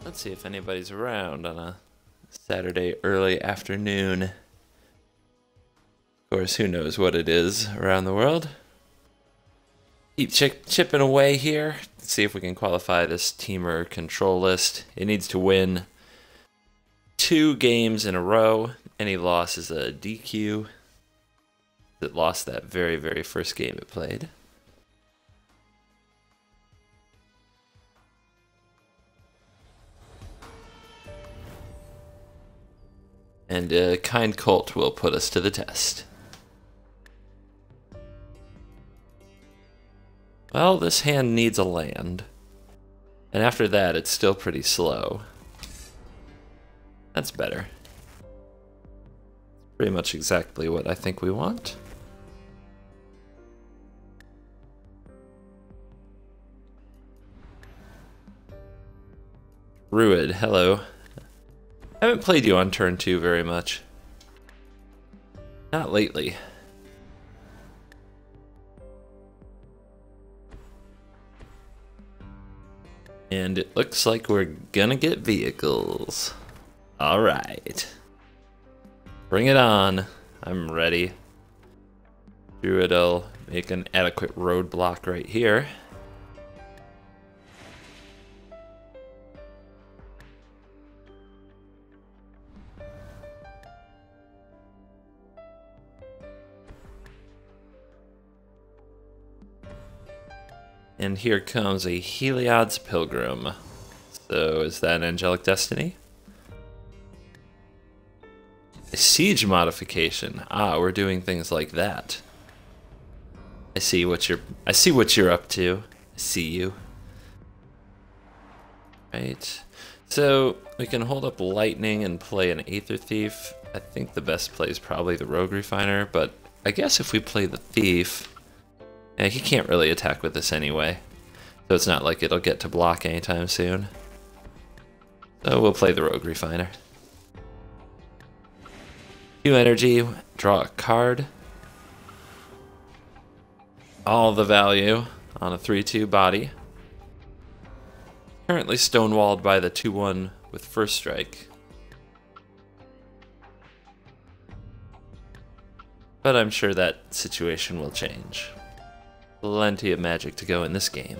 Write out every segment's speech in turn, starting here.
Let's see if anybody's around on a Saturday early afternoon. Of course, who knows what it is around the world. Keep chipping away here. Let's see if we can qualify this Temur Control list. It needs to win 2 games in a row. Any loss is a DQ. It lost that very, very first game it played. And a kind cult will put us to the test. Well, this hand needs a land. And after that, it's still pretty slow. That's better. Pretty much exactly what I think we want. Druid, hello. I haven't played you on turn 2 very much. Not lately. And it looks like we're gonna get vehicles. Alright. Bring it on. I'm ready. Druid'll make an adequate roadblock right here. And here comes a Heliod's Pilgrim. So is that an angelic destiny? A siege modification. Ah, we're doing things like that. I see what you're up to. I see you. Right. So we can hold up lightning and play an aether thief. I think the best play is probably the rogue refiner, but I guess if we play the thief, yeah, he can't really attack with this anyway. So it's not like it'll get to block anytime soon. So we'll play the rogue refiner. Q energy, draw a card. All the value on a 3/2 body. Currently stonewalled by the 2/1 with first strike. But I'm sure that situation will change. Plenty of magic to go in this game.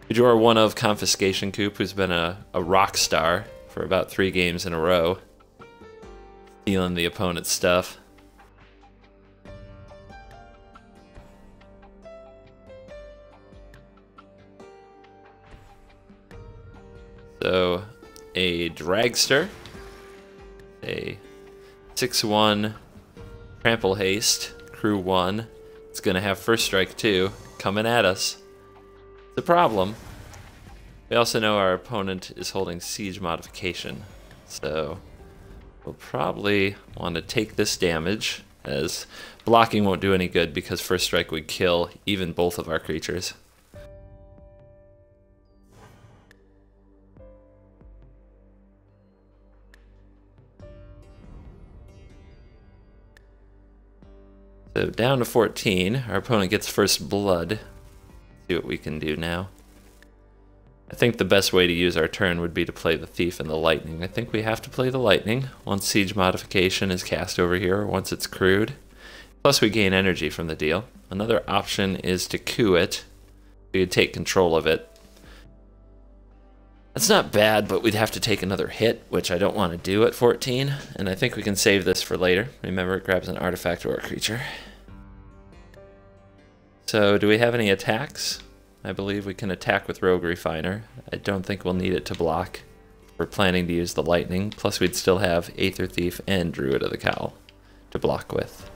We draw one of Confiscation Coup, who's been a rock star for about 3 games in a row. Stealing the opponent's stuff. So, a dragster. A 6/1 trample haste, crew 1. It's gonna have first strike too, coming at us. It's a problem. We also know our opponent is holding siege modification, so we'll probably want to take this damage, as blocking won't do any good because first strike would kill even both of our creatures. So down to 14, our opponent gets first blood. See what we can do now. I think the best way to use our turn would be to play the thief and the lightning. I think we have to play the lightning once siege modification is cast over here, or once it's crewed. Plus we gain energy from the deal. Another option is to coup it. We could take control of it. That's not bad, but we'd have to take another hit, which I don't want to do at 14. And I think we can save this for later. Remember, it grabs an artifact or a creature. So, do we have any attacks? I believe we can attack with Rogue Refiner. I don't think we'll need it to block. We're planning to use the lightning, plus we'd still have Aether Thief and Druid of the Cowl to block with.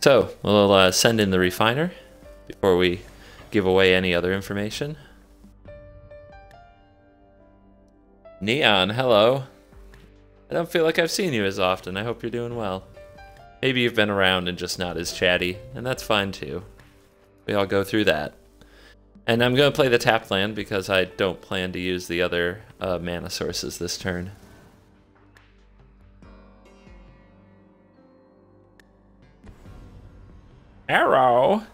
So, we'll send in the Refiner before we give away any other information. Neon, hello. I don't feel like I've seen you as often. I hope you're doing well. Maybe you've been around and just not as chatty, and that's fine too. We all go through that. And I'm going to play the tapped land because I don't plan to use the other mana sources this turn. Arrow!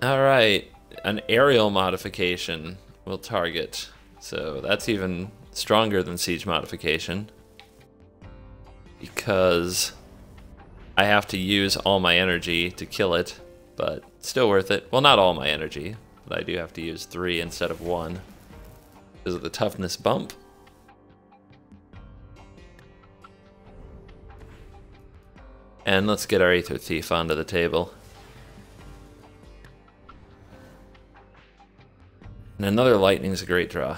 Alright, an aerial modification. will target. So that's even stronger than siege modification, because I have to use all my energy to kill it, but still worth it. Well, not all my energy, but I do have to use 3 instead of 1 because of the toughness bump. And let's get our Aether Thief onto the table. And another lightning's a great draw.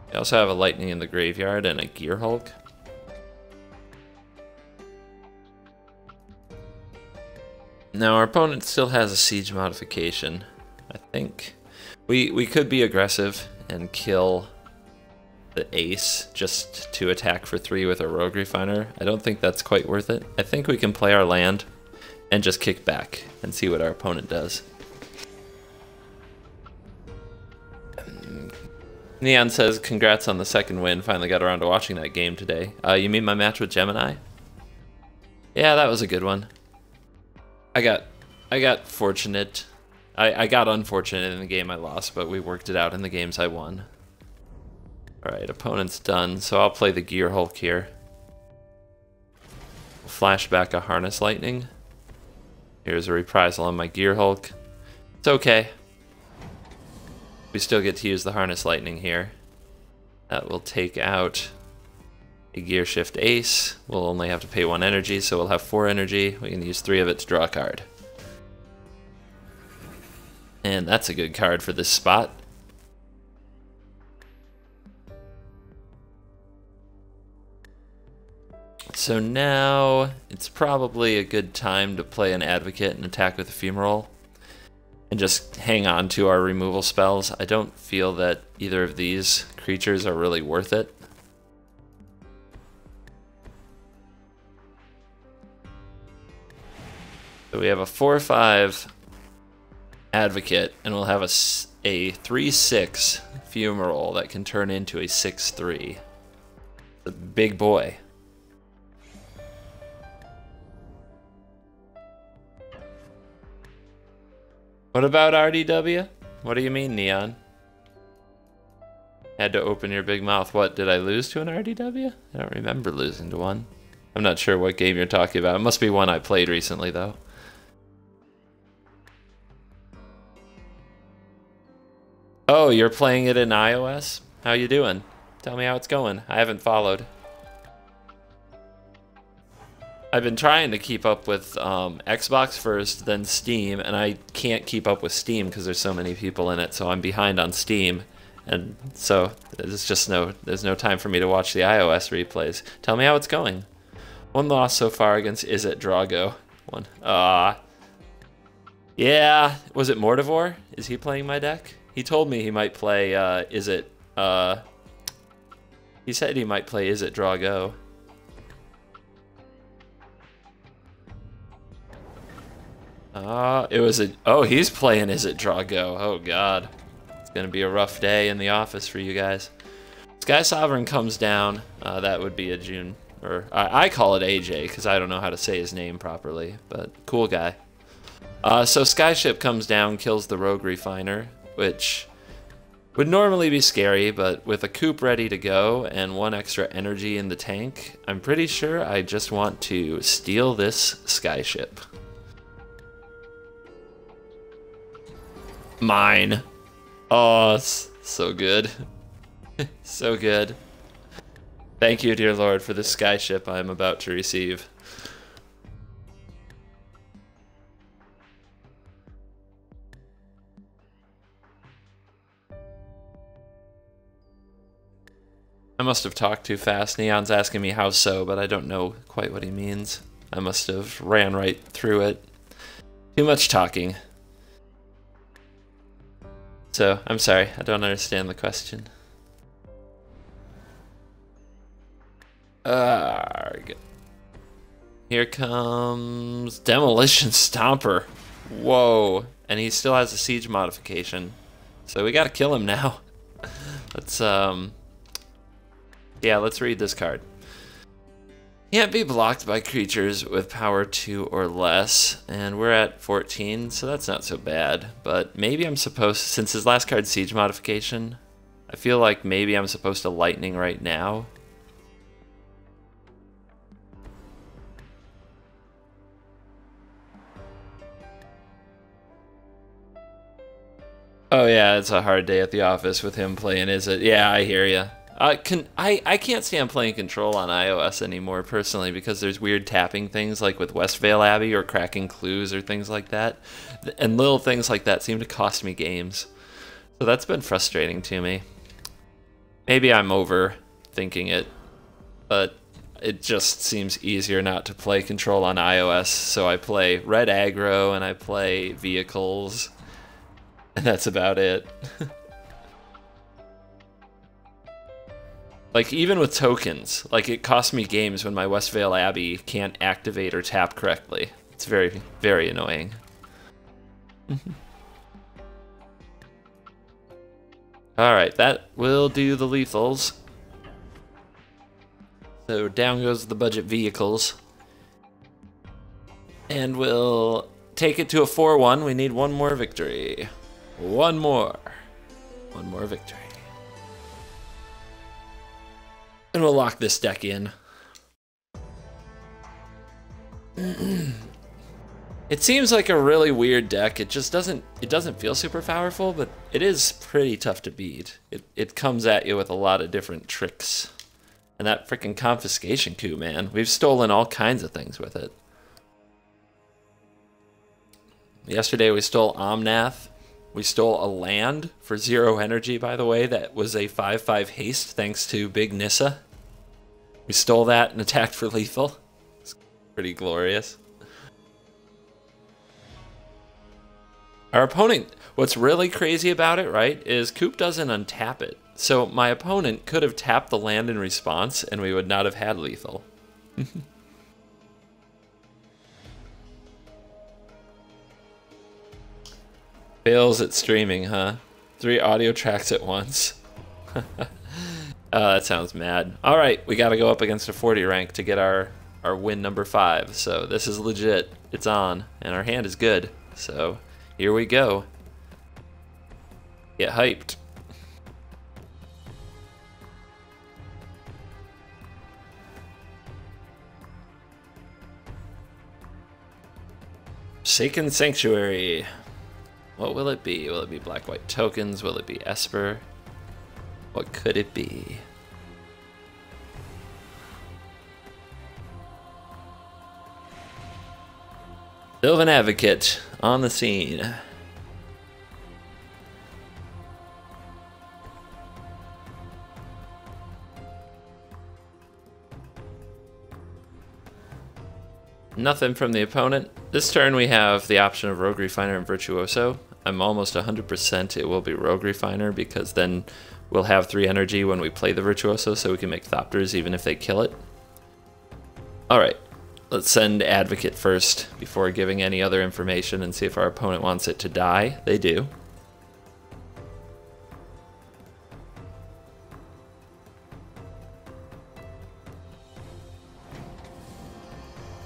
We also have a lightning in the graveyard and a Gear Hulk. Now our opponent still has a siege modification. I think we could be aggressive and kill the ace just to attack for 3 with a rogue refiner. I don't think that's quite worth it. I think we can play our land and just kick back and see what our opponent does. Neon says, congrats on the 2nd win. Finally got around to watching that game today. You mean my match with Gemini? Yeah, that was a good one. I got fortunate. I got unfortunate in the game I lost, but we worked it out in the games I won. Alright, opponent's done, so I'll play the Gear Hulk here. Flash back a Harness Lightning. Here's a reprisal on my Gear Hulk. It's okay. We still get to use the Harness Lightning here. That will take out a Gear Shift Ace. We'll only have to pay 1 energy, so we'll have 4 energy. We can use 3 of it to draw a card. And that's a good card for this spot. So now it's probably a good time to play an Advocate and attack with Ephemeral and just hang on to our removal spells. I don't feel that either of these creatures are really worth it. So we have a 4/5 Advocate, and we'll have a 3/6 Ephemeral that can turn into a 6/3. The big boy. What about RDW? What do you mean, Neon? Had to open your big mouth. What, did I lose to an RDW? I don't remember losing to one. I'm not sure what game you're talking about. It must be one I played recently, though. Oh, you're playing it in iOS? How you doing? Tell me how it's going. I haven't followed. I've been trying to keep up with Xbox first, then Steam, and I can't keep up with Steam because there's so many people in it, so I'm behind on Steam, and so there's no time for me to watch the iOS replays. Tell me how it's going. 1 loss so far against Is It Drago. 1. Yeah, was it Mortivore? Is he playing my deck? He told me he might play he said he might play Is It Drago. He's playing Is It Drago. Oh god. It's gonna be a rough day in the office for you guys. Sky Sovereign comes down. That would be a June, or I call it AJ because I don't know how to say his name properly, but cool guy. So Skyship comes down, kills the Rogue Refiner, which would normally be scary, but with a coup ready to go and 1 extra energy in the tank, I'm pretty sure I just want to steal this Skyship. Mine. Oh, so good. So good. Thank you, dear Lord, for this Skyship I am about to receive. I must have talked too fast. Neon's asking me how so, but I don't know quite what he means. I must have ran right through it. Too much talking. So, I'm sorry, I don't understand the question. Here comes Demolition Stomper. Whoa. And he still has a siege modification. So we gotta kill him now. Let's, yeah, let's read this card. Can't be blocked by creatures with power 2 or less, and we're at 14, so that's not so bad. But maybe I'm supposed, since his last card siege modification, I feel like maybe I'm supposed to lightning right now. Oh yeah, it's a hard day at the office with him playing, is it? Yeah, I hear ya. I can't stand playing Control on iOS anymore, personally, because there's weird tapping things, like with Westvale Abbey, or cracking clues, or things like that. And little things like that seem to cost me games. So that's been frustrating to me. Maybe I'm overthinking it, but it just seems easier not to play Control on iOS, so I play red aggro, and I play vehicles, and that's about it. Like, even with tokens, like, it costs me games when my Westvale Abbey can't activate or tap correctly. It's very, very annoying. Alright, that will do the lethals. So down goes the budget vehicles. And we'll take it to a 4-1. We need one more victory. One more. One more victory. And we'll lock this deck in. It seems like a really weird deck. It just doesn't feel super powerful, but it is pretty tough to beat. It comes at you with a lot of different tricks. And that freaking confiscation coup, man. We've stolen all kinds of things with it. Yesterday we stole Omnath. We stole a land for 0 energy, by the way. That was a 5/5 haste thanks to Big Nissa. We stole that and attacked for lethal. It's pretty glorious. Our opponent, what's really crazy about it, right, is coup doesn't untap it. So my opponent could have tapped the land in response and we would not have had lethal. Fails at streaming, huh? 3 audio tracks at once. That sounds mad. Alright, we gotta go up against a 40 rank to get our win number 5. So this is legit. It's on. And our hand is good. So here we go. Get hyped. Forsaken Sanctuary. What will it be? Will it be black-white tokens? Will it be Esper? What could it be? Sylvan Advocate on the scene. Nothing from the opponent. This turn we have the option of Rogue Refiner and Virtuoso. I'm almost 100% it will be Rogue Refiner because then we'll have 3 energy when we play the Virtuoso so we can make Thopters even if they kill it. Alright, let's send Advocate first before giving any other information and see if our opponent wants it to die. They do.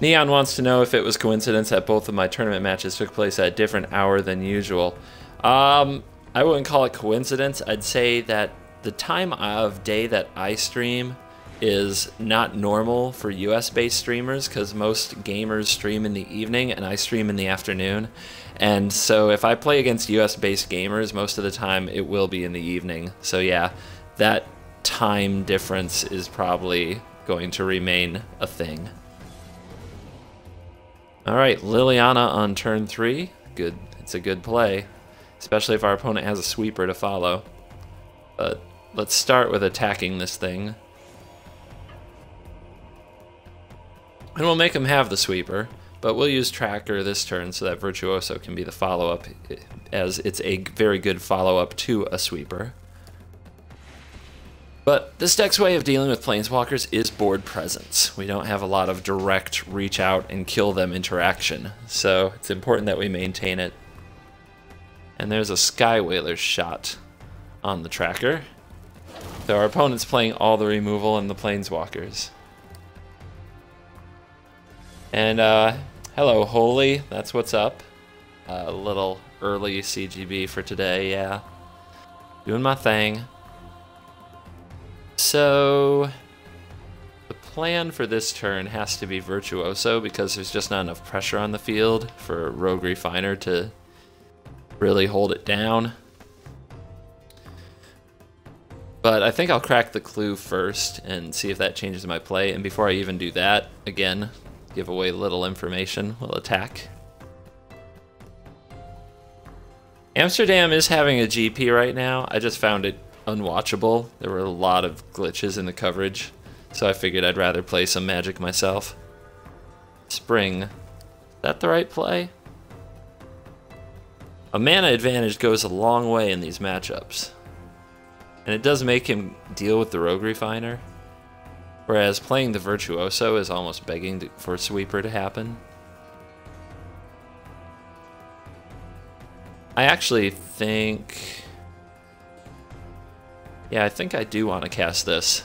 Neon wants to know if it was coincidence that both of my tournament matches took place at a different hour than usual. I wouldn't call it coincidence. I'd say that the time of day that I stream is not normal for US-based streamers because most gamers stream in the evening and I stream in the afternoon. And so if I play against US-based gamers, most of the time it will be in the evening. So yeah, that time difference is probably going to remain a thing. Alright, Liliana on turn 3. Good. It's a good play. Especially if our opponent has a sweeper to follow. But let's start with attacking this thing. And we'll make him have the sweeper. But we'll use Tracker this turn so that Virtuoso can be the follow-up, as it's a very good follow-up to a sweeper. But this deck's way of dealing with Planeswalkers is board presence. We don't have a lot of direct reach out and kill them interaction, so it's important that we maintain it. And there's a Sky Whaler's shot on the tracker. So our opponent's playing all the removal and the Planeswalkers. And hello, Holy. That's what's up. A little early CGB for today, yeah. Doing my thing. So the plan for this turn has to be virtuoso because there's just not enough pressure on the field for Rogue Refiner to really hold it down. But I think I'll crack the clue first and see if that changes my play. And before I even do that, again, give away little information, we'll attack. Amsterdam is having a GP right now. I just found it unwatchable. There were a lot of glitches in the coverage, so I figured I'd rather play some Magic myself. Spring. Is that the right play? A mana advantage goes a long way in these matchups. And it does make him deal with the Rogue Refiner. Whereas playing the Virtuoso is almost begging for Sweeper to happen. I actually think... yeah, I think I do want to cast this.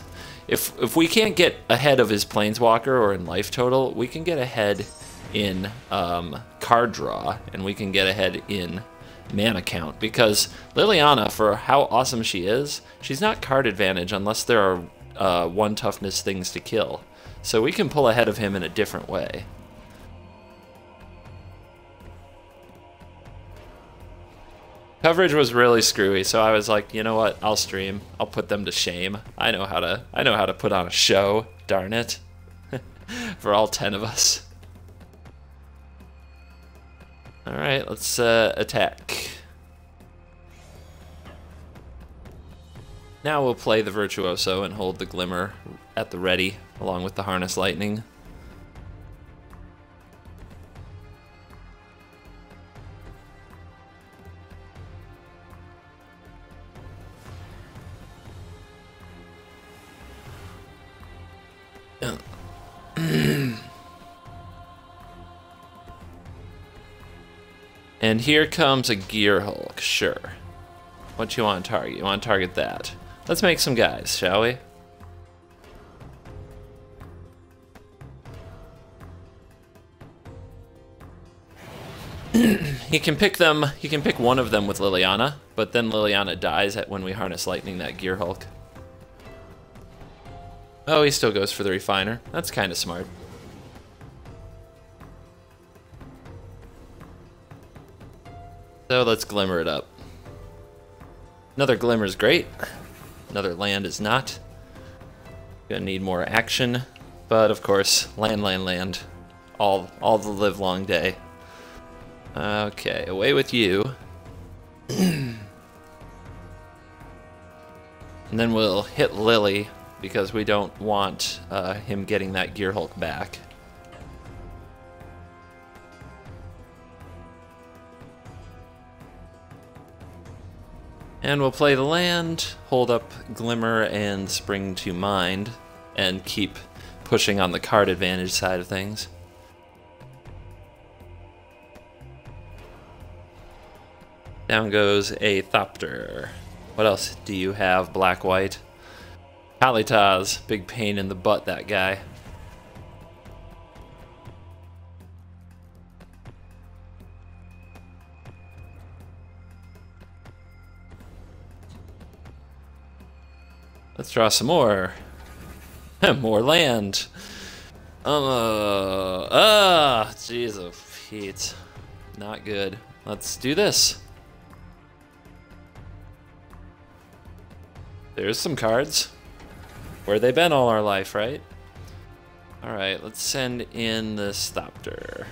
If we can't get ahead of his Planeswalker or in life total, we can get ahead in card draw, and we can get ahead in mana count, because Liliana, for how awesome she is, she's not card advantage unless there are 1 toughness things to kill. So we can pull ahead of him in a different way. Coverage was really screwy, so I was like, you know what, I'll stream. I'll put them to shame. I know how to put on a show, darn it. For all 10 of us. Alright, let's attack. Now we'll play the Virtuoso and hold the Glimmer at the ready, along with the Harness Lightning. And here comes a Gear Hulk, sure. What you want to target? You want to target that. Let's make some guys, shall we? He can pick one of them with Liliana, but then Liliana dies when we Harness Lightning that Gear Hulk. Oh, he still goes for the Refiner. That's kind of smart. So let's Glimmer it up. Another Glimmer is great. Another land is not. Gonna need more action, but of course, land. All the live long day. Okay, away with you. And then we'll hit Lily, because we don't want him getting that Gear Hulk back. And we'll play the land, hold up Glimmer and Spring to Mind, and keep pushing on the card advantage side of things. Down goes a Thopter. What else do you have, black-white? Kalitas, big pain in the butt, that guy. Let's draw some more. More land. Jeez, oh Pete. Not good. Let's do this. There's some cards. Where they been all our life, right? Alright, let's send in this Thopter.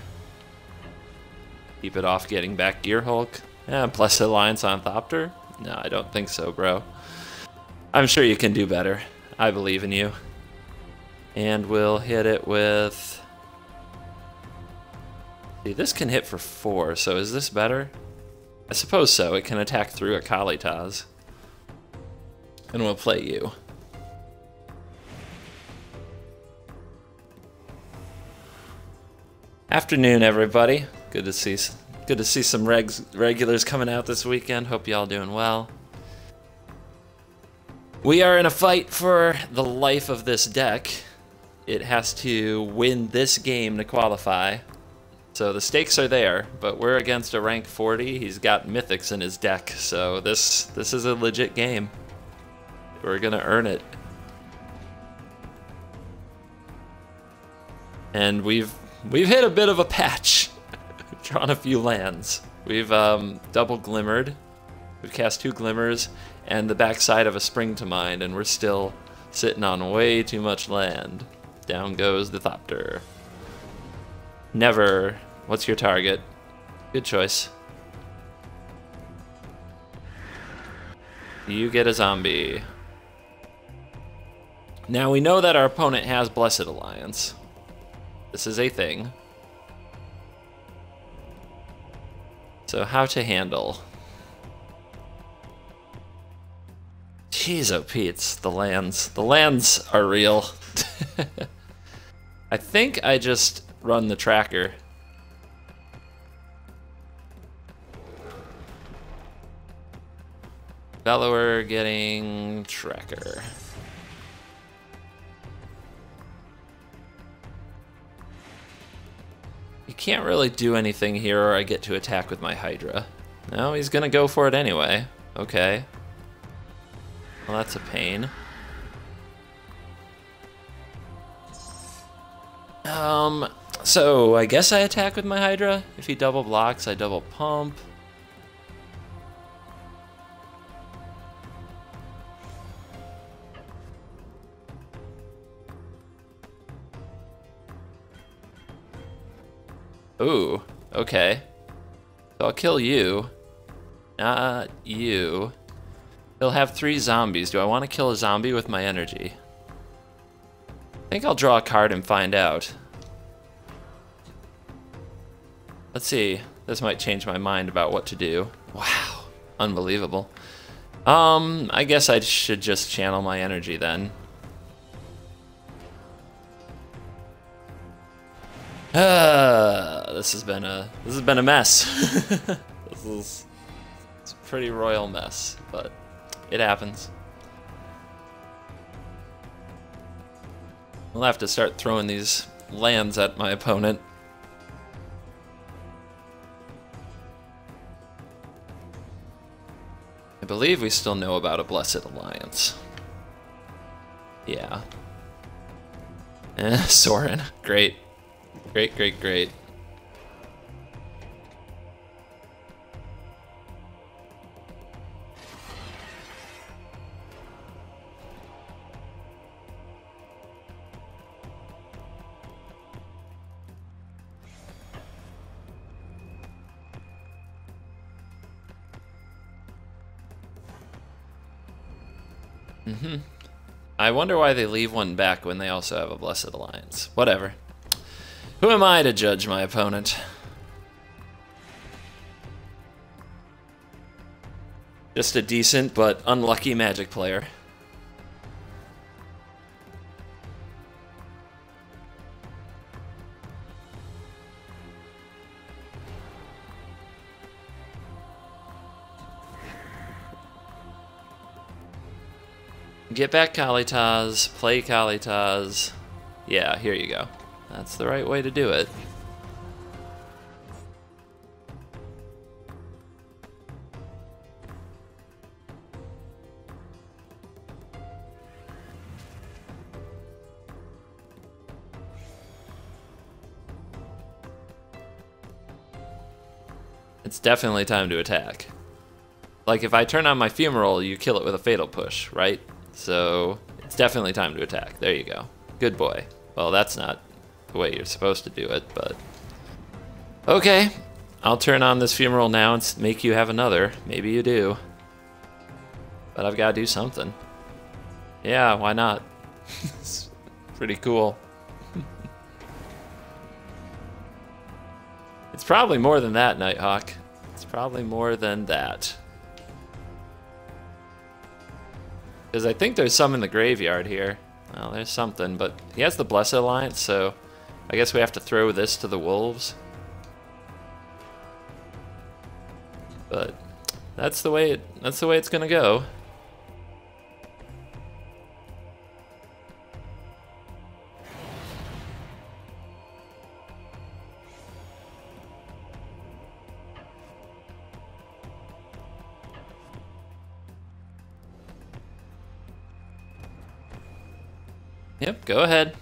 Keep it off getting back Gear Hulk. Yeah, Blessed Alliance on Thopter? No, I don't think so, bro. I'm sure you can do better. I believe in you. And we'll hit it with... see, this can hit for 4, so is this better? I suppose so. It can attack through a Kalitas. And we'll play you. Afternoon, everybody. Good to see some regulars coming out this weekend. Hope y'all doing well. We are in a fight for the life of this deck. it has to win this game to qualify. So the stakes are there, but we're against a rank 40. He's got mythics in his deck, so this is a legit game. We're gonna earn it. And we've hit a bit of a patch. Drawn a few lands. We've double glimmered. We've cast 2 glimmers and the backside of a spring to mind, and we're still sitting on way too much land. Down goes the copter. Never. What's your target? Good choice. You get a zombie. Now we know that our opponent has Blessed Alliance. This is a thing. So how to handle? Jeez, oh Pete's, the lands. The lands are real. I think I just run the tracker. Bellower getting tracker. You can't really do anything here or I get to attack with my hydra. No, he's gonna go for it anyway. Okay. Well, that's a pain. So I guess I attack with my hydra. If he double blocks, I double pump. Ooh, okay. So I'll kill you. Not you. He'll have 3 zombies. Do I want to kill a zombie with my energy? I think I'll draw a card and find out. Let's see. This might change my mind about what to do. Wow. Unbelievable. I guess I should just channel my energy then. This has been a mess. It's a pretty royal mess, but it happens. We'll have to start throwing these lands at my opponent. I believe we still know about a Blessed Alliance. Yeah. Soren. Great. Great, great, great. I wonder why they leave one back when they also have a Blessed Alliance. Whatever. Who am I to judge my opponent? Just a decent but unlucky Magic player. Get back Kalitas, play Kalitas. Yeah, here you go. That's the right way to do it. It's definitely time to attack. Like, if I turn on my fumarole, you kill it with a fatal push, right? So, it's definitely time to attack. There you go. Good boy. Well, that's not the way you're supposed to do it, but... Okay, I'll turn on this fumarole now and make you have another. Maybe you do. But I've got to do something. Yeah, why not? It's pretty cool. It's probably more than that, Nighthawk. It's probably more than that. Because I think there's some in the graveyard here. Well, there's something, but he has the Blessed Alliance, so I guess we have to throw this to the wolves. But that's the way it's gonna go. Yep, go ahead.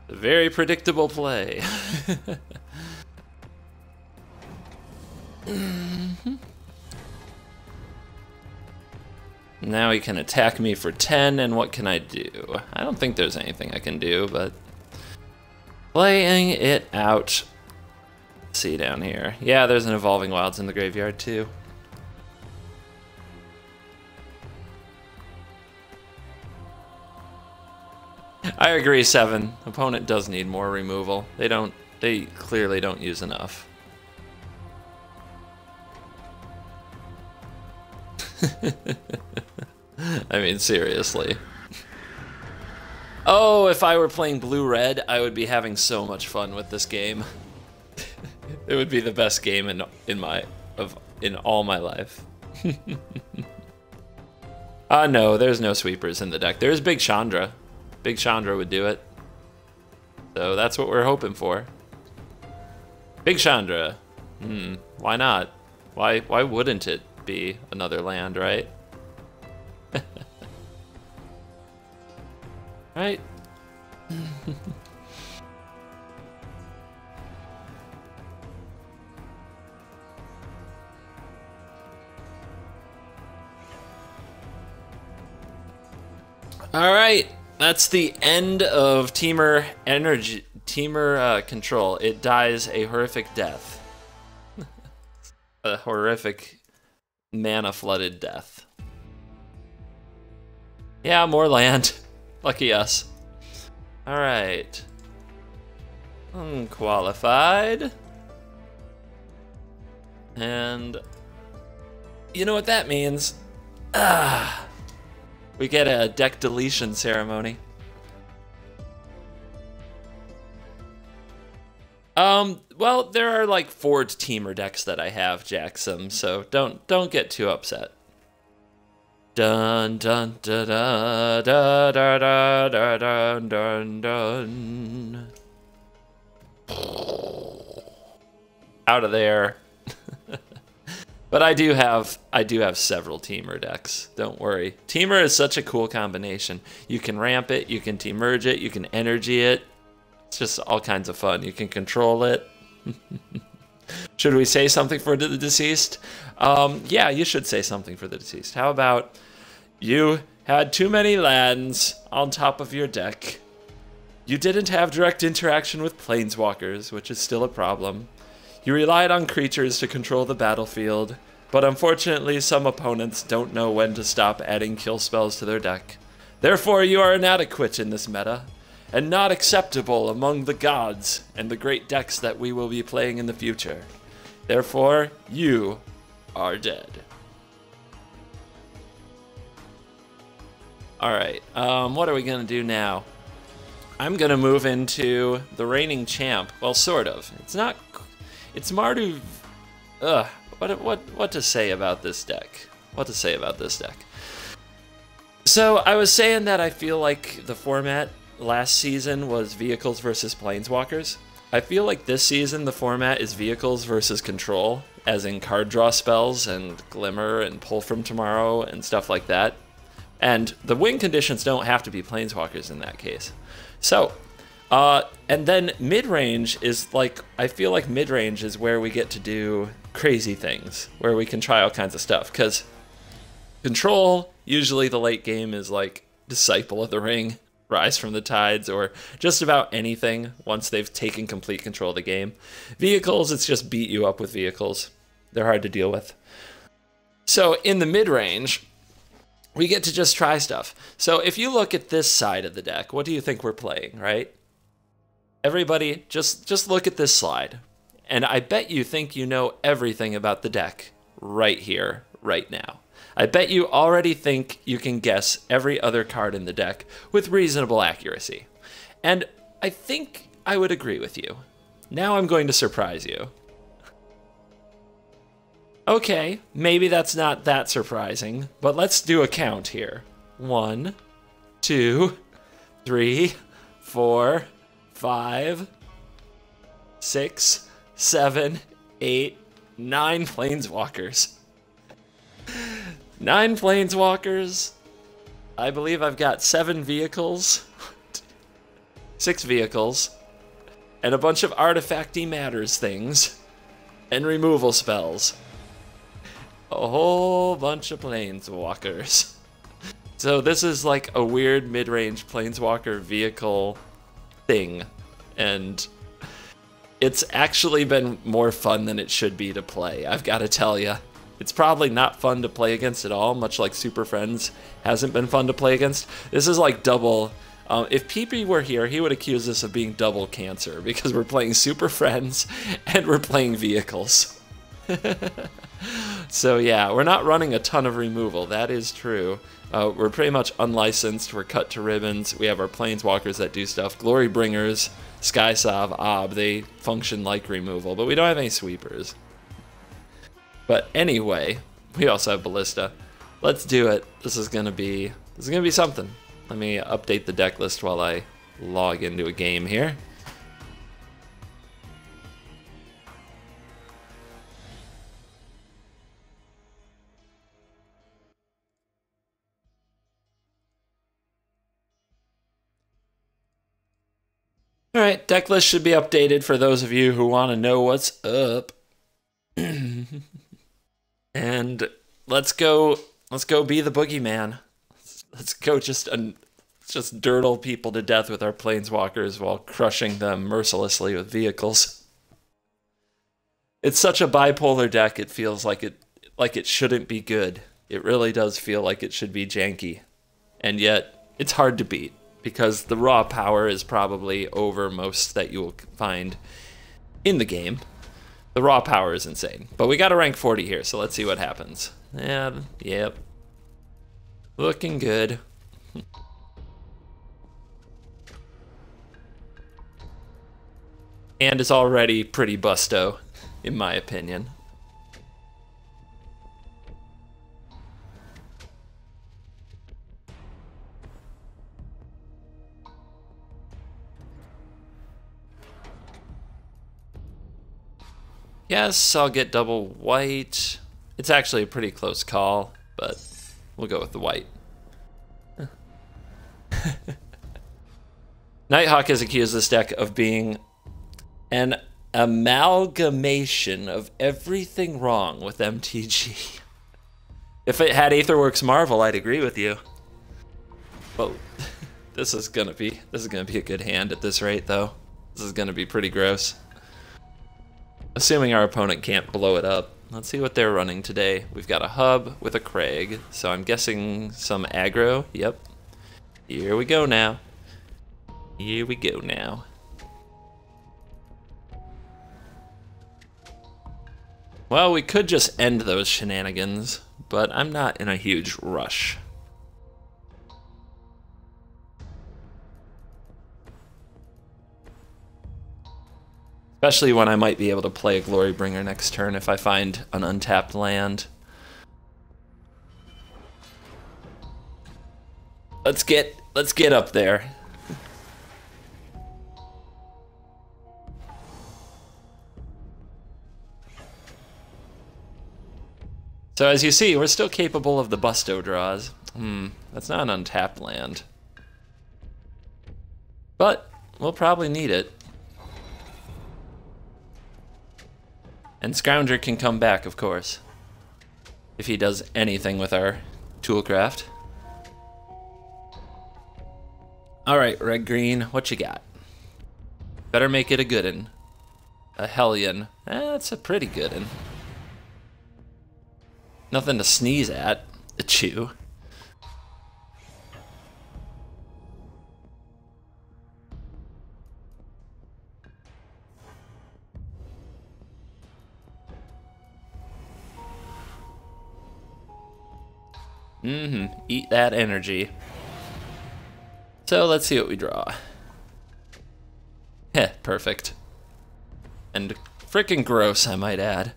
A very predictable play. Now he can attack me for 10, and what can I do? I don't think there's anything I can do, but playing it out. Let's see down here. Yeah, there's an Evolving Wilds in the graveyard too. I agree, 7. Opponent does need more removal. They clearly don't use enough. I mean, seriously. Oh, if I were playing blue-red, I would be having so much fun with this game. It would be the best game in all my life. No, there's no sweepers in the deck. There's Big Chandra. Big Chandra would do it. So that's what we're hoping for. Big Chandra. Why not? Why wouldn't it be another land, right? Right? Alright, that's the end of Temur Control. It dies a horrific death. A horrific mana-flooded death. Yeah, more land. Lucky us. Alright. Unqualified. And you know what that means? We get a deck deletion ceremony. Well, there are like 4 Temur decks that I have, Jackson, so don't get too upset. Dun dun da da da da da da dun dun dun. Out of there. But I do have several Temur decks. Don't worry. Temur is such a cool combination. You can ramp it, you can Temerge it, you can energy it. It's just all kinds of fun. You can control it. Should we say something for the deceased? Yeah, you should say something for the deceased. How about you had too many lands on top of your deck. You didn't have direct interaction with planeswalkers, which is still a problem. You relied on creatures to control the battlefield, but unfortunately some opponents don't know when to stop adding kill spells to their deck. Therefore you are inadequate in this meta, and not acceptable among the gods and the great decks that we will be playing in the future. Therefore, you are dead. Alright, what are we gonna do now? I'm gonna move into the reigning champ. Well, sort of. It's Mardu. What to say about this deck? What to say about this deck? So I was saying that I feel like the format last season was vehicles versus planeswalkers. I feel like this season the format is vehicles versus control, as in card draw spells and glimmer and pull from tomorrow and stuff like that. And the win conditions don't have to be planeswalkers in that case. So, and then midrange is like, I feel like midrange is where we get to do crazy things, where we can try all kinds of stuff. Because control, usually the late game is like Disciple of the Ring, Rise from the Tides, or just about anything once they've taken complete control of the game. Vehicles, it's just beat you up with vehicles. They're hard to deal with. So in the mid-range, we get to just try stuff. So if you look at this side of the deck, what do you think we're playing, right? Everybody, just look at this slide. And I bet you think you know everything about the deck right here, right now. I bet you already think you can guess every other card in the deck with reasonable accuracy. And I think I would agree with you. Now I'm going to surprise you. Okay, maybe that's not that surprising, but let's do a count here. 1, 2, 3, 4, 5, 6, 7, 8, 9 planeswalkers. 9 planeswalkers. I believe I've got 7 vehicles, 6 vehicles, and a bunch of artifacty matters things, and removal spells. A whole bunch of planeswalkers. So this is like a weird mid-range planeswalker vehicle thing, and it's actually been more fun than it should be to play, I've got to tell you. It's probably not fun to play against at all, much like Super Friends hasn't been fun to play against. This is like double... if PP were here, he would accuse us of being double cancer, because we're playing Super Friends and we're playing vehicles. So yeah, we're not running a ton of removal, that is true. We're pretty much unlicensed, we're cut to ribbons, we have our planeswalkers that do stuff, glory bringers, skysov, they function like removal, but we don't have any sweepers. But anyway, we also have ballista. Let's do it. This is gonna be something. Let me update the deck list while I log into a game here. Alright, deck list should be updated for those of you who want to know what's up. And let's go be the boogeyman. Let's go just dirtle people to death with our planeswalkers while crushing them mercilessly with vehicles. It's such a bipolar deck, it feels like it shouldn't be good. It really does feel like it should be janky. And yet, it's hard to beat, because the raw power is probably over most that you will find in the game. The raw power is insane. But we got a rank 40 here, so let's see what happens. Yeah, yep. Looking good. And it's already pretty busto, in my opinion. Yes, I'll get double white. It's actually a pretty close call, but we'll go with the white. Nighthawk has accused this deck of being an amalgamation of everything wrong with MTG. If it had Aetherworks Marvel, I'd agree with you. But this is gonna be a good hand at this rate, though. This is gonna be pretty gross. Assuming our opponent can't blow it up. Let's see what they're running today. We've got a hub with a Craig, so I'm guessing some aggro. Yep. Here we go now. Here we go now. Well, we could just end those shenanigans, but I'm not in a huge rush. Especially when I might be able to play a Glorybringer next turn if I find an untapped land. Let's get up there. So as you see, we're still capable of the busto draws. That's not an untapped land. But we'll probably need it. And Scrounger can come back, of course, if he does anything with our toolcraft. Alright, red-green, what you got? Better make it a good'un. A Hellion. That's a pretty good'un. Nothing to sneeze at. A chew. Eat that energy. So let's see what we draw. Heh, perfect. And frickin' gross, I might add.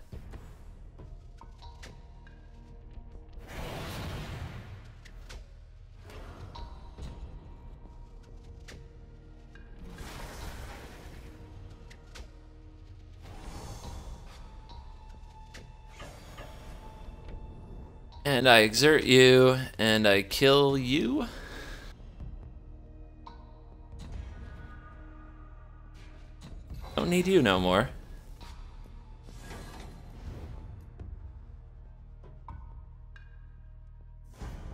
And I exert you, and I kill you. Don't need you no more.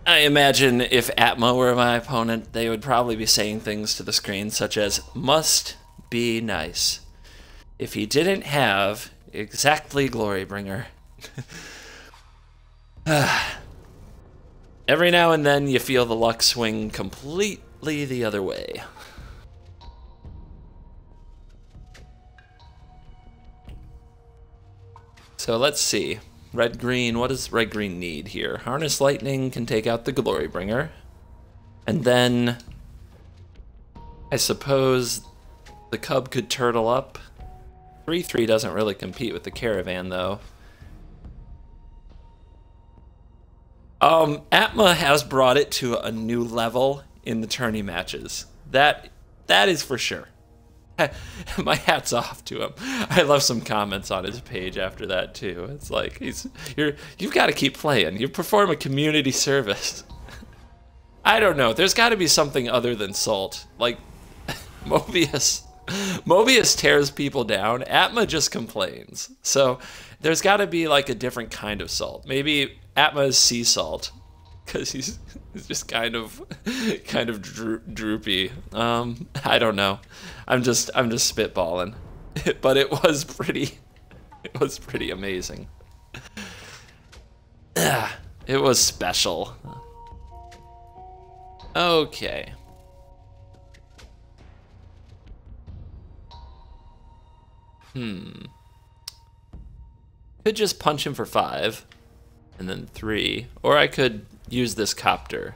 I imagine if Atma were my opponent, they would probably be saying things to the screen such as, must be nice. If he didn't have exactly Glorybringer. Every now and then you feel the luck swing completely the other way. So let's see. Red-green, what does red-green need here? Harness Lightning can take out the Glorybringer. And then I suppose the cub could turtle up. 3/3 doesn't really compete with the caravan though. Atma has brought it to a new level in the tourney matches. That is for sure. My hat's off to him. I love some comments on his page after that too. It's like you've got to keep playing. You perform a community service. I don't know. There's got to be something other than salt. Like Mobius tears people down. Atma just complains. So there's got to be like a different kind of salt. Maybe Atma is sea salt because he's just kind of droopy. I don't know. I'm just spitballing, but it was pretty amazing. It was special. Okay. Could just punch him for 5, and then 3, or I could use this copter.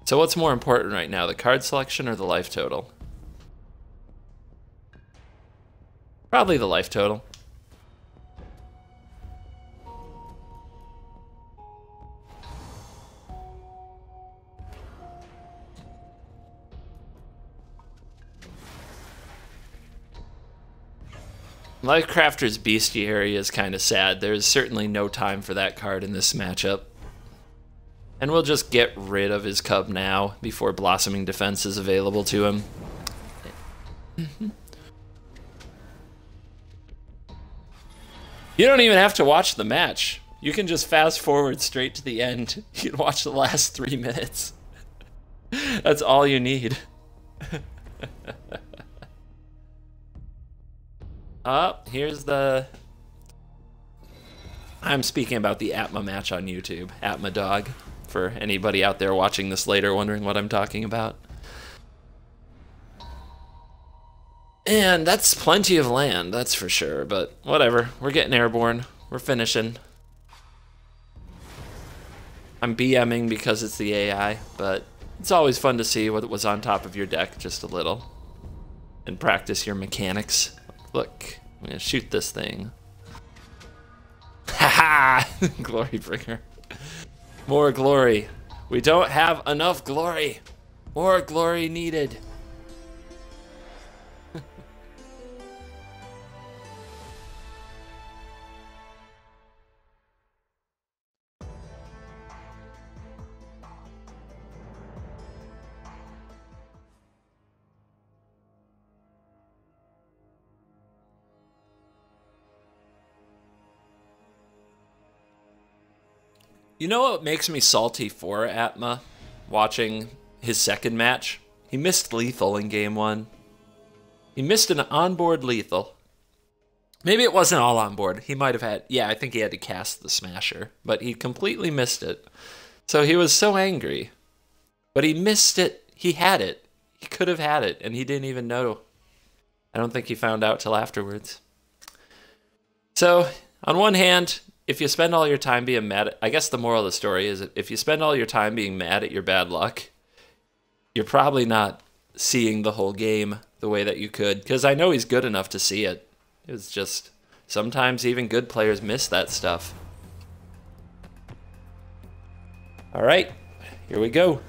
So what's more important right now, the card selection or the life total? Probably the life total. Lifecrafter's Bestiary is kind of sad. There's certainly no time for that card in this matchup. And we'll just get rid of his cub now before Blossoming Defense is available to him. You don't even have to watch the match. You can just fast forward straight to the end. You can watch the last 3 minutes. That's all you need. Here's the... I'm speaking about the Atma match on YouTube. Atma Dog, for anybody out there watching this later wondering what I'm talking about. And that's plenty of land, that's for sure, but whatever. We're getting airborne. We're finishing. I'm BMing because it's the AI, but it's always fun to see what was on top of your deck just a little. And practice your mechanics. Look, I'm gonna shoot this thing. Haha! Glorybringer. More glory. We don't have enough glory. More glory needed. You know what makes me salty for Atma? Watching his second match? He missed lethal in game 1. He missed an onboard lethal. Maybe it wasn't all onboard. He might have had... Yeah, I think he had to cast the smasher. But he completely missed it. So he was so angry. But he missed it. He had it. He could have had it, and he didn't even know. I don't think he found out till afterwards. So, on one hand... If you spend all your time being mad, I guess the moral of the story is if you spend all your time being mad at your bad luck, you're probably not seeing the whole game the way that you could. Because I know he's good enough to see it. It's just sometimes even good players miss that stuff. All right, here we go.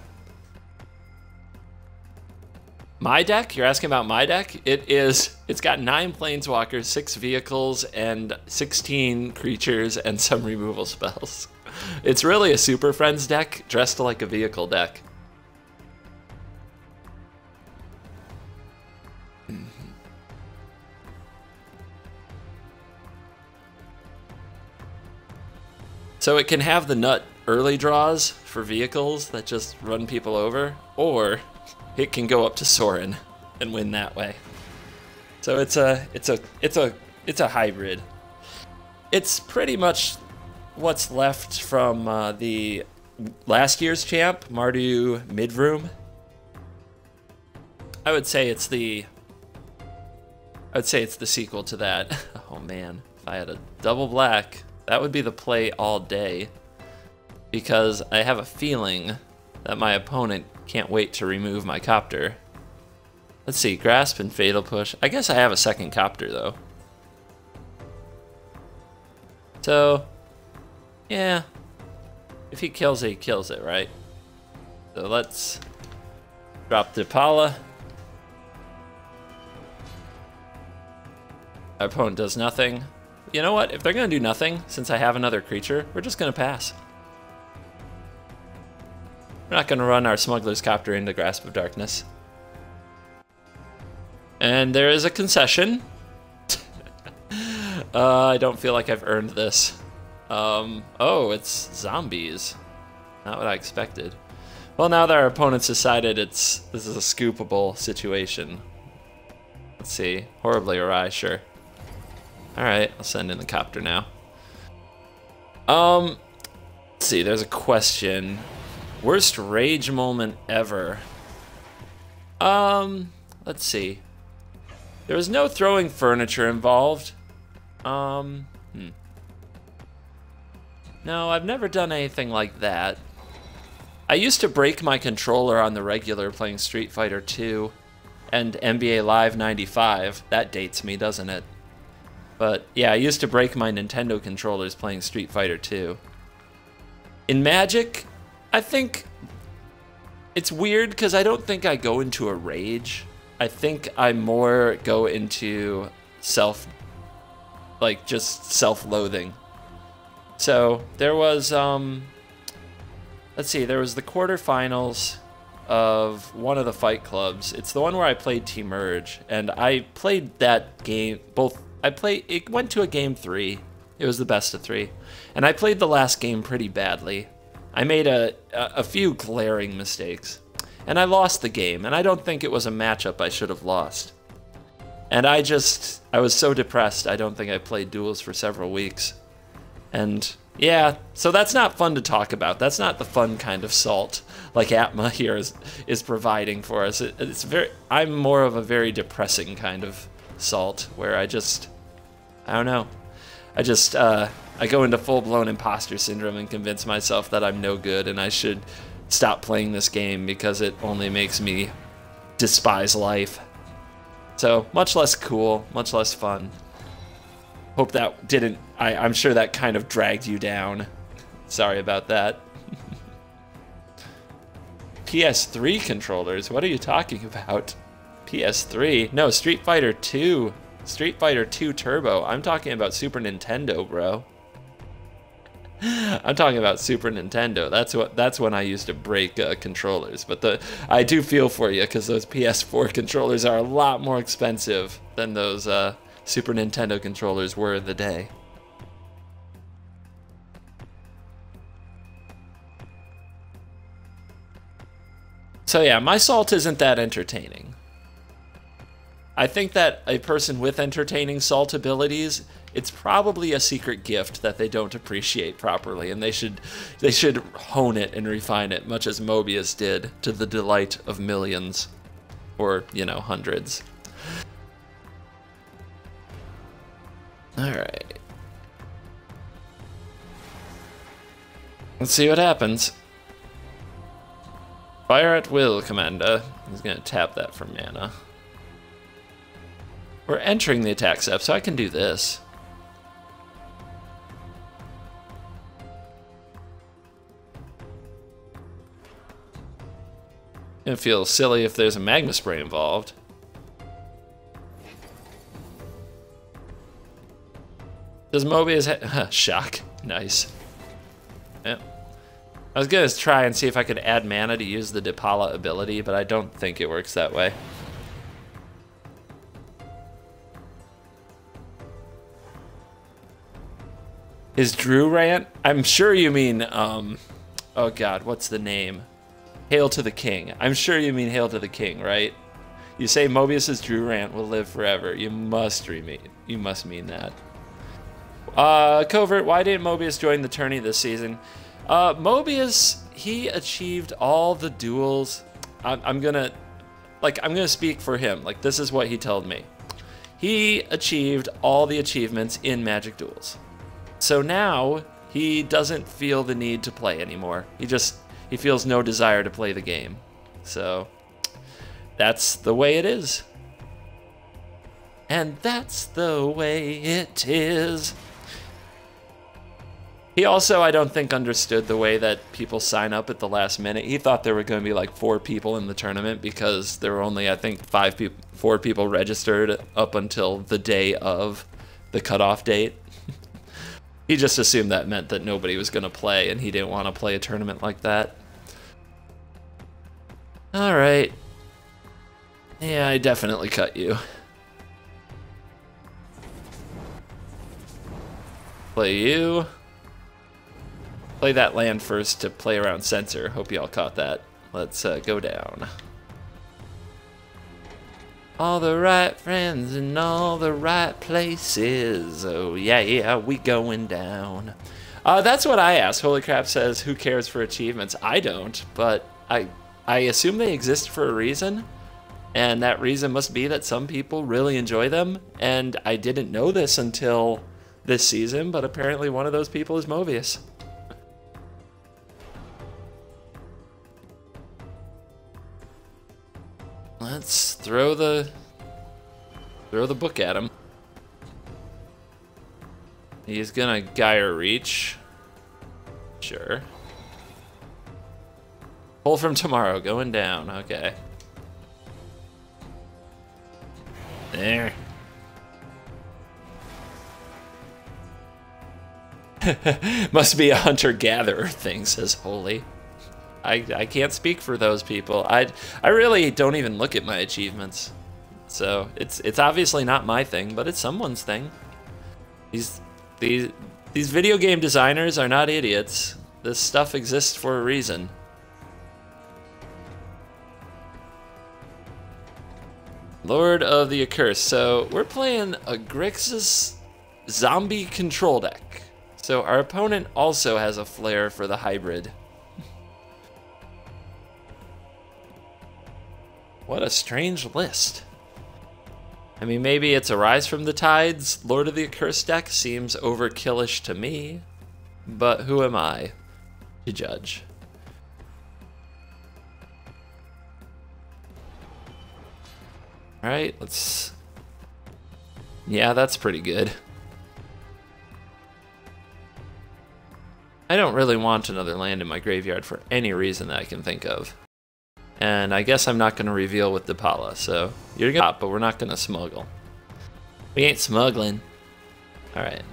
My deck? You're asking about my deck? It's got 9 planeswalkers, 6 vehicles, and 16 creatures, and some removal spells. It's really a Super Friends deck dressed like a vehicle deck. So it can have the nut early draws for vehicles that just run people over, or it can go up to Sorin and win that way. So it's a hybrid. It's pretty much what's left from the last year's champ, Mardu Midrange. I would say it's the sequel to that. Oh man, if I had a double black, that would be the play all day, because I have a feeling that my opponent can't wait to remove my copter. Let's see, grasp and fatal push. I guess I have a second copter though. So, yeah, if he kills it, he kills it, right? So let's drop depala. Our opponent does nothing. You know what? If they're going to do nothing, since I have another creature, we're just going to pass. We're not going to run our Smuggler's Copter into Grasp of Darkness. And there is a concession. I don't feel like I've earned this. Oh, it's zombies. Not what I expected. Well, now that our opponent's decided this is a scoopable situation. Let's see. Horribly awry, sure. Alright, I'll send in the copter now. Let's see, there's a question. Worst rage moment ever. Let's see. There was no throwing furniture involved. No, I've never done anything like that. I used to break my controller on the regular playing Street Fighter 2 and NBA Live 95. That dates me, doesn't it? But yeah, I used to break my Nintendo controllers playing Street Fighter 2. In Magic, I think it's weird because I don't think I go into a rage. I think I more go into just self-loathing. So there was, let's see, there was the quarterfinals of one of the fight clubs. It's the one where I played Temur, and I played that game, it went to a game 3. It was the best of 3. And I played the last game pretty badly. I made a few glaring mistakes. And I lost the game, and I don't think it was a matchup I should have lost. And I was so depressed, I don't think I played duels for several weeks. And yeah, so that's not fun to talk about. That's not the fun kind of salt like Atma here is providing for us. I'm more of a very depressing kind of salt, where I don't know. I go into full-blown imposter syndrome and convince myself that I'm no good and I should stop playing this game because it only makes me despise life. So, much less cool, much less fun. Hope that didn't... I'm sure that kind of dragged you down. Sorry about that. PS3 controllers? What are you talking about? PS3? No, Street Fighter 2. Street Fighter 2 Turbo. I'm talking about Super Nintendo, bro. I'm talking about Super Nintendo. That's when I used to break controllers. But I do feel for you because those PS4 controllers are a lot more expensive than those Super Nintendo controllers were in the day. So yeah, my salt isn't that entertaining. I think that a person with entertaining salt abilities, it's probably a secret gift that they don't appreciate properly, and they should hone it and refine it, much as Mobius did, to the delight of millions, or, you know, hundreds. Alright. Let's see what happens. Fire at will, Commander. He's gonna tap that for mana. We're entering the attack step, so I can do this. It feels silly if there's a magma spray involved. Does Mobius shock? Nice. I was gonna try and see if I could add mana to use the depala ability, but I don't think it works that way. Is Drew rant? I'm sure you mean, oh god, what's the name? Hail to the King. I'm sure you mean Hail to the King, right? You say Mobius's Drew rant will live forever. You must mean that. Covert, why didn't Mobius join the tourney this season? Mobius, he achieved all the duels. I'm gonna speak for him. Like, this is what he told me. He achieved all the achievements in Magic Duels. So now he doesn't feel the need to play anymore. He feels no desire to play the game. So that's the way it is. And that's the way it is. He also, I don't think, understood the way that people sign up at the last minute. He thought there were going to be like 4 people in the tournament because there were only, I think, 4 people registered up until the day of the cutoff date. He just assumed that meant that nobody was going to play, and he didn't want to play a tournament like that. Alright. Yeah, I definitely cut you. Play you. Play that land first to play around Censor. Hope you all caught that. Let's go down. All the right friends in all the right places. Oh, yeah, we going down. That's what I asked. Holy Crap says, who cares for achievements? I don't, but I assume they exist for a reason. And that reason must be that some people really enjoy them. And I didn't know this until this season, but apparently one of those people is Mobius. Let's throw the book at him. He's gonna Gyre Reach. Sure. Pull from tomorrow, going down. Okay. There. Must be a hunter-gatherer thing, says Holy. I can't speak for those people. I really don't even look at my achievements. So it's obviously not my thing, but it's someone's thing. These video game designers are not idiots. This stuff exists for a reason. Lord of the Accursed. So we're playing a Grixis zombie control deck. So our opponent also has a flair for the hybrid. What a strange list. I mean, maybe it's a Rise from the Tides. Lord of the Accursed deck seems overkillish to me, but who am I to judge? All right, let's... Yeah, that's pretty good. I don't really want another land in my graveyard for any reason that I can think of. And I guess I'm not going to reveal with depala, so you're going to but we're not going to smuggle. We ain't smuggling. Alright.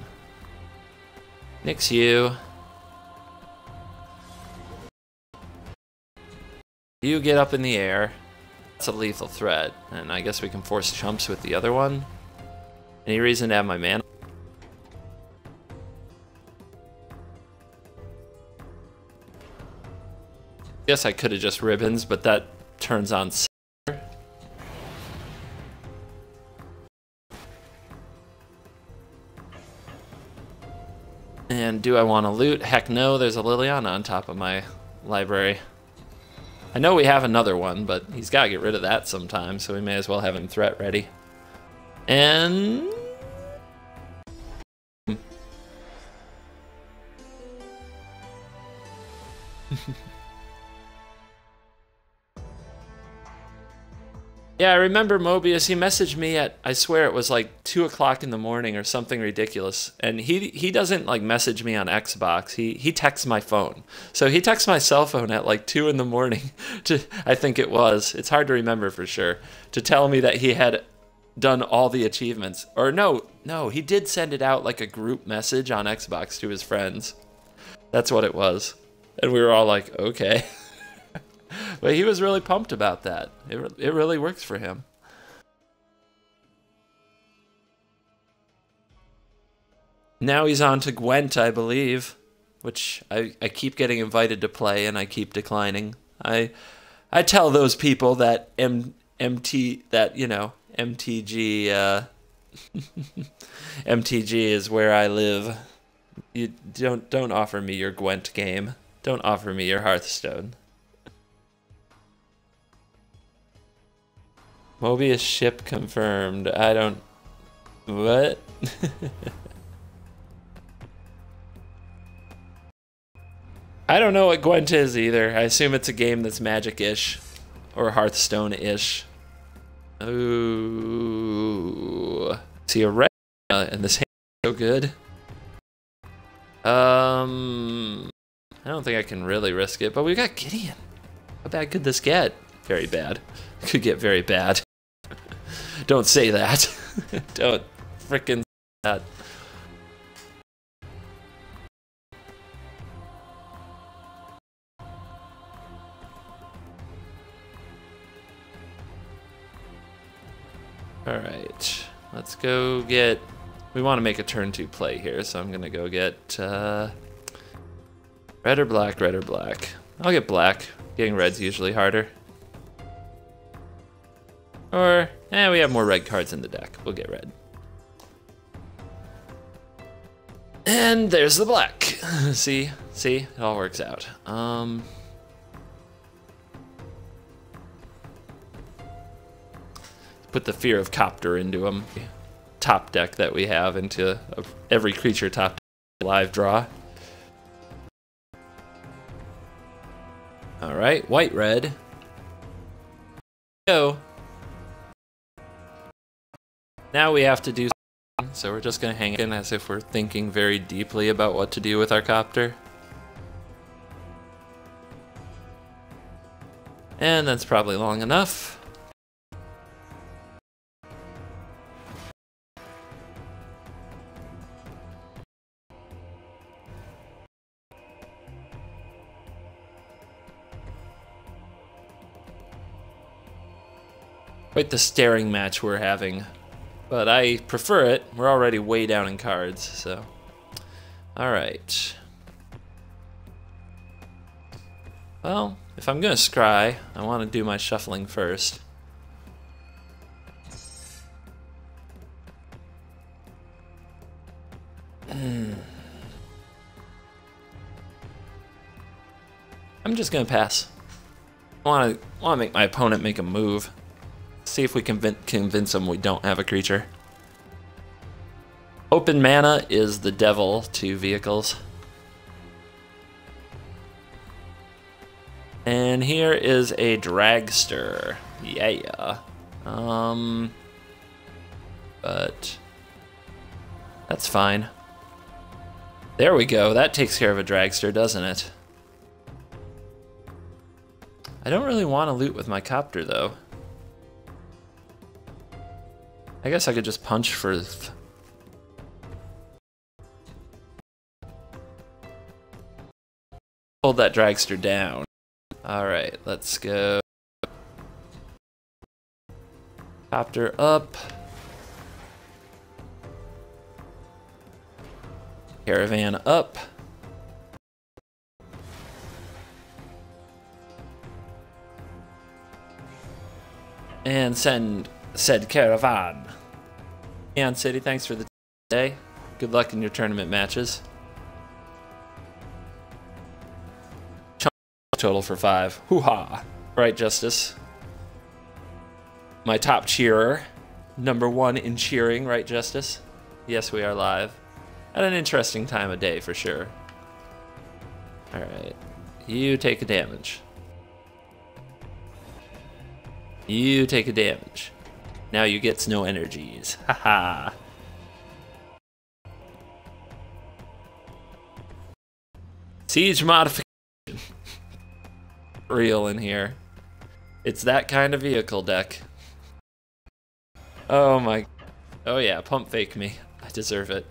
Nix you. You get up in the air. That's a lethal threat, and I guess we can force chumps with the other one. Any reason to have my mana? Guess I could have just ribbons, but that turns on seer. And do I want to loot? Heck no, there's a Liliana on top of my library. I know we have another one, but he's got to get rid of that sometime, so we may as well have him threat ready. And... Yeah, I remember Mobius, he messaged me at, I swear it was like 2 o'clock in the morning or something ridiculous. And he doesn't like message me on Xbox, he texts my phone. So he texts my cell phone at like 2 in the morning, I think it was, it's hard to remember for sure, to tell me that he had done all the achievements. Or no, he did send it out like a group message on Xbox to his friends. That's what it was. And we were all like, okay. But he was really pumped about that. It really works for him. Now he's on to Gwent, I believe, which I keep getting invited to play and I keep declining. I tell those people that MTG MTG is where I live. You don't offer me your Gwent game. Don't offer me your Hearthstone. Mobius ship confirmed. I don't... What? I don't know what Gwent is either. I assume it's a game that's Magic-ish. Or Hearthstone-ish. Ooh. See a red and this hand is so good. I don't think I can really risk it, but we got Gideon. How bad could this get? Very bad. Could get very bad. Don't say that. Don't frickin' say that. Alright, let's go get... We want to make a turn 2 play here, so I'm going to go get red or black, red or black. I'll get black. Getting red's usually harder. Or, we have more red cards in the deck. We'll get red. And there's the black. See, it all works out. Put the fear of copter into him. Top deck that we have into every creature top deck live draw. All right, white red. Go. Now we have to do something, so we're just gonna hang in as if we're thinking very deeply about what to do with our copter. And that's probably long enough. Quite the staring match we're having, but I prefer it. We're already way down in cards, so. Alright. Well, if I'm gonna scry, I want to do my shuffling first. I'm just gonna pass. I want to make my opponent make a move. See if we can convince him we don't have a creature. Open mana is the devil to vehicles. And here is a dragster. Yeah. But that's fine. There we go. That takes care of a dragster, doesn't it? I don't really want to loot with my copter, though. I guess I could just punch for... Hold that dragster down. Alright, let's go. Copter up. Caravan up. And send said caravan. And City, thanks for the day. Good luck in your tournament matches. Total for 5. Hoo-ha. Right, Justice. My top cheerer. #1 in cheering, right, Justice? Yes, we are live. At an interesting time of day, for sure. Alright. You take a damage. You take a damage. Now you get no energies. Haha. Siege modification. Real in here. It's that kind of vehicle deck. Oh my. Oh yeah, pump fake me. I deserve it.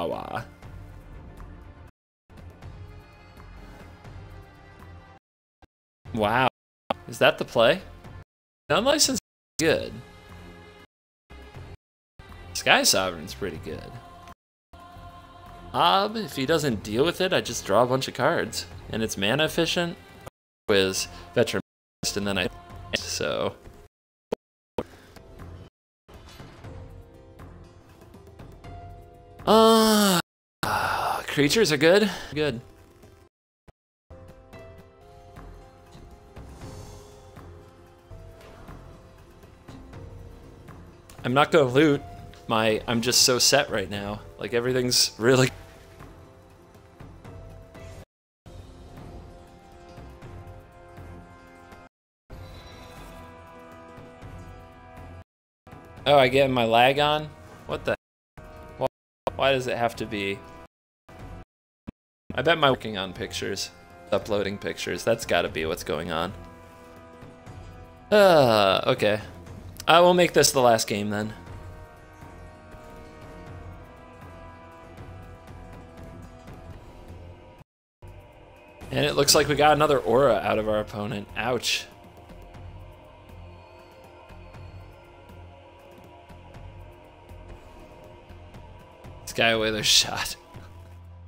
bellower. Wow. Is that the play? Unlicensed is good. Sky Sovereign's pretty good. If he doesn't deal with it, I just draw a bunch of cards. And it's mana efficient. With veteran and then I so creatures are good. Good. I'm not gonna loot. I'm just so set right now. Like everything's really. Oh, I get my lag on? What the? Why does it have to be? I bet my working on pictures, uploading pictures. That's gotta be what's going on. Okay. I will make this the last game then. And it looks like we got another aura out of our opponent. Ouch. Guy away their shot.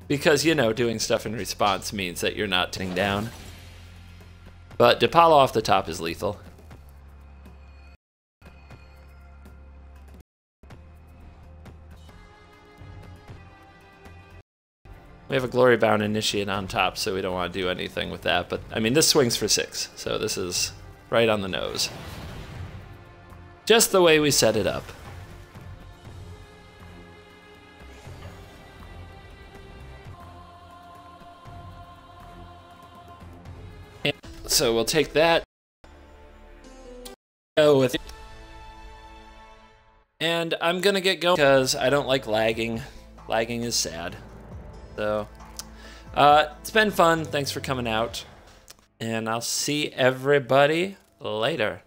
Because, you know, doing stuff in response means that you're not turning down. But depala off the top is lethal. We have a glory bound initiate on top, so we don't want to do anything with that. But, I mean, this swings for 6, so this is right on the nose. Just the way we set it up. So we'll take that. Go with it. And I'm gonna get going because I don't like lagging. Lagging is sad. So, it's been fun. Thanks for coming out. And I'll see everybody later.